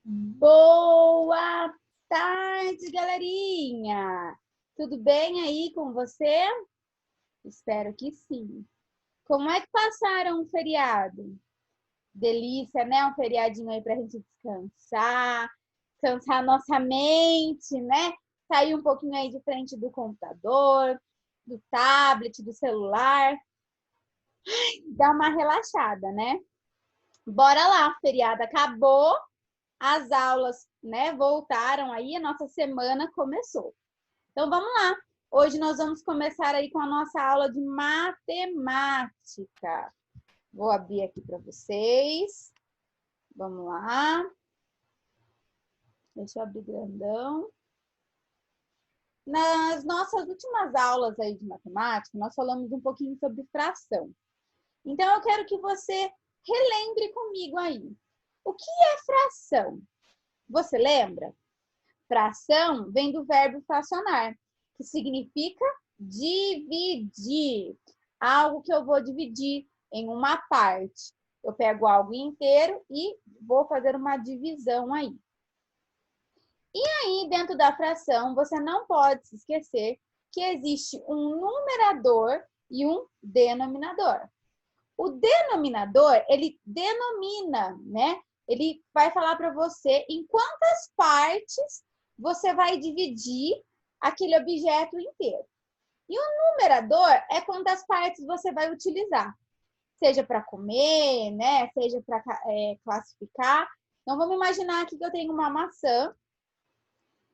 Boa tarde, galerinha! Tudo bem aí com você? Espero que sim. Como é que passaram o feriado? Delícia, né? Um feriadinho aí pra gente descansar, descansar a nossa mente, né? Sair um pouquinho aí de frente do computador, do tablet, do celular, dar uma relaxada, né? Bora lá, o feriado acabou. As aulas, né, voltaram aí, a nossa semana começou. Então vamos lá. Hoje nós vamos começar aí com a nossa aula de matemática. Vou abrir aqui para vocês. Vamos lá. Deixa eu abrir grandão. Nas nossas últimas aulas aí de matemática, nós falamos um pouquinho sobre fração. Então eu quero que você relembre comigo aí. O que é fração? Você lembra? Fração vem do verbo fracionar, que significa dividir. Algo que eu vou dividir em uma parte. Eu pego algo inteiro e vou fazer uma divisão aí. E aí, dentro da fração, você não pode se esquecer que existe um numerador e um denominador. O denominador, ele denomina, né? Ele vai falar para você em quantas partes você vai dividir aquele objeto inteiro. E o numerador é quantas partes você vai utilizar. Seja para comer, né? Seja para classificar. Então, vamos imaginar aqui que eu tenho uma maçã.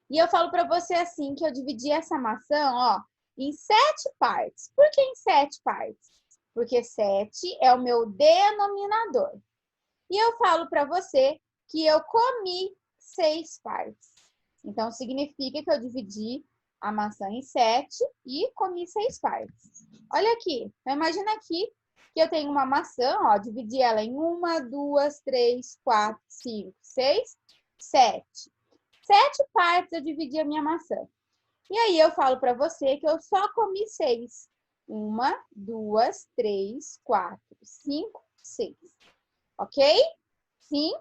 E eu falo para você assim, que eu dividi essa maçã, ó, em 7 partes. Por que em 7 partes? Porque 7 é o meu denominador. E eu falo para você que eu comi 6 partes. Então, significa que eu dividi a maçã em 7 e comi 6 partes. Olha aqui, então, imagina aqui que eu tenho uma maçã, ó, dividi ela em 1, 2, 3, 4, 5, 6, 7. 7 partes eu dividi a minha maçã. E aí eu falo para você que eu só comi 6. 1, 2, 3, 4, 5, 6. Ok? Sim?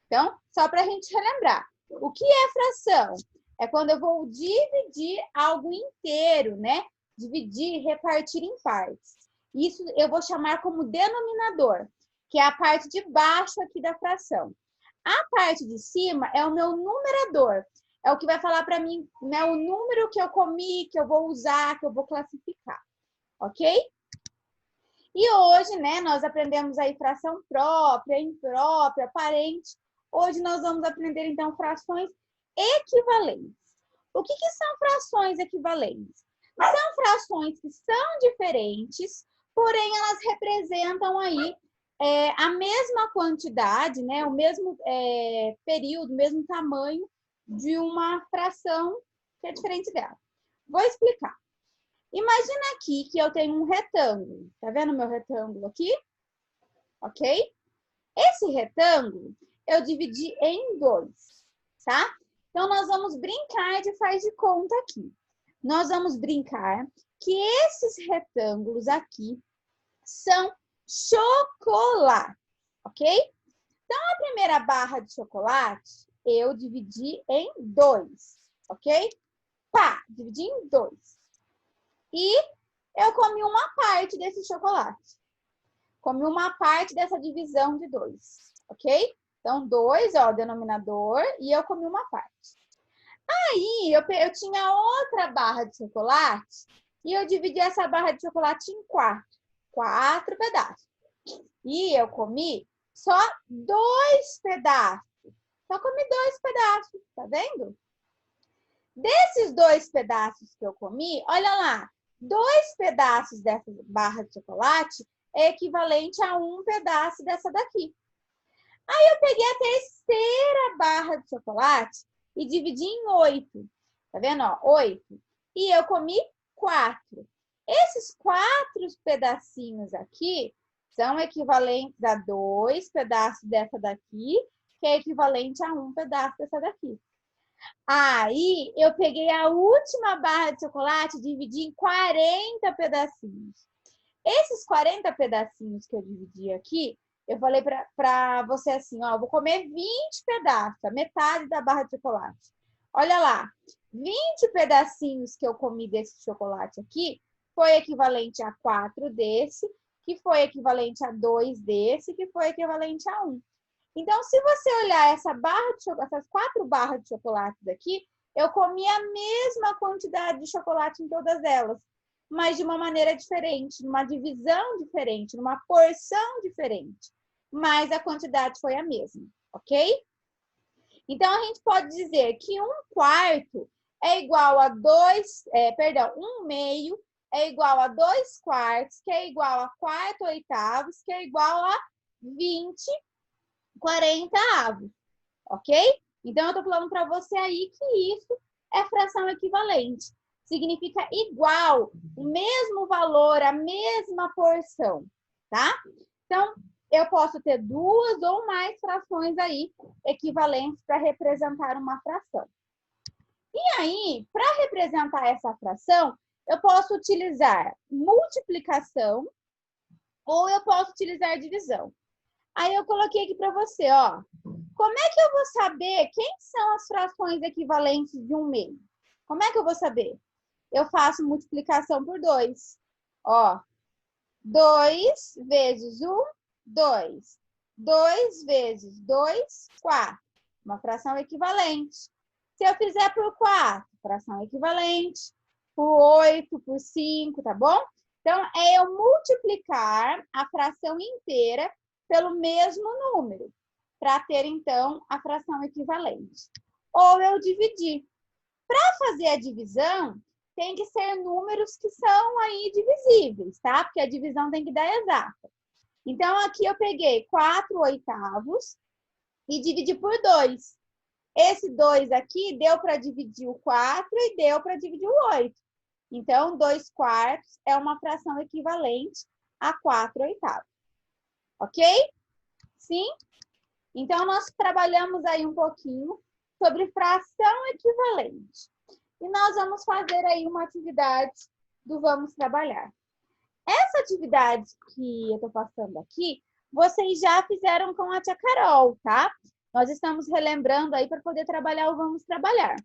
Então, só para a gente relembrar. O que é fração? É quando eu vou dividir algo inteiro, né? Dividir, repartir em partes. Isso eu vou chamar como denominador, que é a parte de baixo aqui da fração. A parte de cima é o meu numerador. É o que vai falar para mim, né, o número que eu comi, que eu vou usar, que eu vou classificar. Ok? E hoje, né, nós aprendemos aí fração própria, imprópria, parente. Hoje nós vamos aprender, então, frações equivalentes. O que são frações equivalentes? São frações que são diferentes, porém elas representam aí a mesma quantidade, né, o mesmo período, o mesmo tamanho de uma fração que é diferente dela. Vou explicar. Imagina aqui que eu tenho um retângulo. Tá vendo meu retângulo aqui? Ok? Esse retângulo eu dividi em 2, tá? Então, nós vamos brincar de faz de conta aqui. Nós vamos brincar que esses retângulos aqui são chocolate, ok? Então, a primeira barra de chocolate eu dividi em 2, ok? Pá, dividi em 2. E eu comi uma parte desse chocolate. Comi uma parte dessa divisão de 2, ok? Então, 2 é o denominador e eu comi uma parte. Aí, eu tinha outra barra de chocolate e eu dividi essa barra de chocolate em 4 pedaços. E eu comi só 2 pedaços. Só comi 2 pedaços, tá vendo? Desses 2 pedaços que eu comi, olha lá, 2 pedaços dessa barra de chocolate é equivalente a 1 pedaço dessa daqui. Aí eu peguei a terceira barra de chocolate e dividi em 8. Tá vendo? Ó, 8. E eu comi 4. Esses 4 pedacinhos aqui são equivalentes a 2 pedaços dessa daqui, que é equivalente a 1 pedaço dessa daqui. Aí, eu peguei a última barra de chocolate e dividi em 40 pedacinhos. Esses 40 pedacinhos que eu dividi aqui Eu falei para você assim, ó, eu vou comer 20 pedaços, a metade da barra de chocolate. Olha lá, 20 pedacinhos que eu comi desse chocolate aqui foi equivalente a 4 desse, que foi equivalente a 2 desse, que foi equivalente a 1. Então, se você olhar essas 4 barras de chocolate aqui, eu comi a mesma quantidade de chocolate em todas elas, mas de uma maneira diferente, numa divisão diferente, numa porção diferente. Mas a quantidade foi a mesma, ok? Então, a gente pode dizer que 1/4 é igual a 1/2 é igual a 2/4, que é igual a 4/8, que é igual a 20/40, ok? Então, eu estou falando para você aí que isso é fração equivalente. Significa igual, o mesmo valor, a mesma porção, tá? Então, eu posso ter 2 ou mais frações aí equivalentes para representar uma fração. E aí, para representar essa fração, eu posso utilizar multiplicação ou eu posso utilizar divisão. Aí eu coloquei aqui para você, ó. Como é que eu vou saber quem são as frações equivalentes de 1/2? Como é que eu vou saber? Eu faço multiplicação por 2. Ó, 2 vezes 1, 2. 2 vezes 2, 4. Uma fração equivalente. Se eu fizer por 4, fração equivalente. Por 8, por 5, tá bom? Então, é eu multiplicar a fração inteira pelo mesmo número, para ter, então, a fração equivalente. Ou eu dividir. Para fazer a divisão, tem que ser números que são aí divisíveis, tá? Porque a divisão tem que dar exata. Então, aqui eu peguei 4/8 e dividi por 2. Esse 2 aqui deu para dividir o 4 e deu para dividir o 8. Então, 2/4 é uma fração equivalente a 4/8. Ok? Sim? Então, nós trabalhamos aí um pouquinho sobre fração equivalente. E nós vamos fazer aí uma atividade do Vamos Trabalhar. Essa atividade que eu estou passando aqui, vocês já fizeram com a tia Carol, tá? Nós estamos relembrando aí para poder trabalhar o Vamos Trabalhar.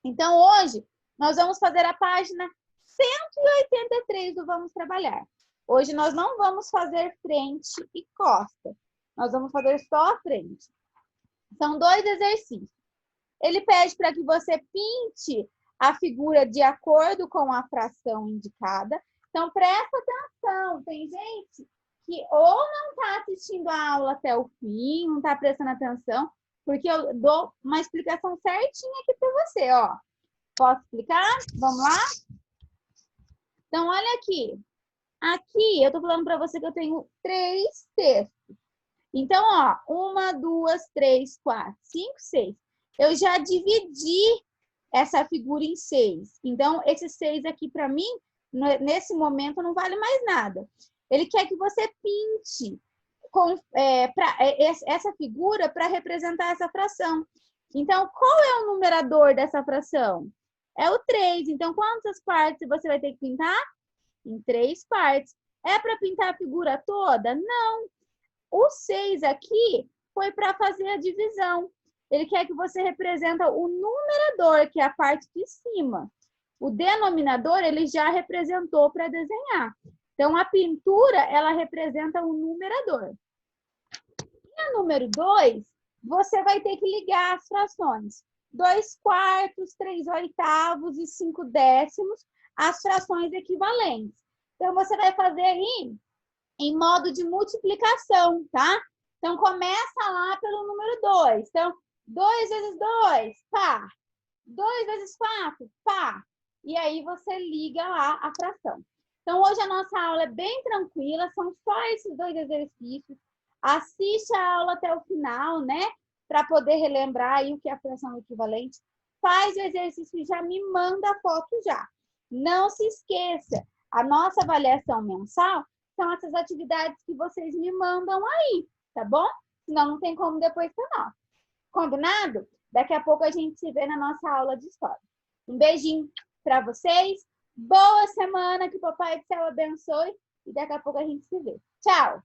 Então, hoje, nós vamos fazer a página 183 do Vamos Trabalhar. Hoje nós não vamos fazer frente e costa. Nós vamos fazer só a frente. São 2 exercícios. Ele pede para que você pinte a figura de acordo com a fração indicada. Então, presta atenção. Tem gente que ou não está assistindo a aula até o fim, não está prestando atenção, porque eu dou uma explicação certinha aqui para você, ó. Posso explicar? Vamos lá? Então, olha aqui. Aqui, eu estou falando para você que eu tenho 3 textos. Então, ó, 1, 2, 3, 4, 5, 6. Eu já dividi essa figura em 6. Então, esses 6 aqui, para mim, nesse momento, não vale mais nada. Ele quer que você pinte essa figura para representar essa fração. Então, qual é o numerador dessa fração? É o 3. Então, quantas partes você vai ter que pintar? Em 3 partes. É para pintar a figura toda? Não. O 6 aqui foi para fazer a divisão. Ele quer que você representa o numerador, que é a parte de cima. O denominador, ele já representou para desenhar. Então, a pintura, ela representa o numerador. E a número 2, você vai ter que ligar as frações. 2/4, 3/8 e 5/10, as frações equivalentes. Então, você vai fazer aí em modo de multiplicação, tá? Então, começa lá pelo número 2. Então, 2 vezes 2, pá. 2 vezes 4, pá. E aí, você liga lá a fração. Então, hoje a nossa aula é bem tranquila, são só esses 2 exercícios. Assiste a aula até o final, né? Para poder relembrar aí o que é a fração equivalente. Faz o exercício e já me manda a foto já. Não se esqueça, a nossa avaliação mensal são essas atividades que vocês me mandam aí, tá bom? Senão não tem como depois ter nós. Combinado? Daqui a pouco a gente se vê na nossa aula de história. Um beijinho para vocês. Boa semana, que o Papai do Céu abençoe. E daqui a pouco a gente se vê. Tchau!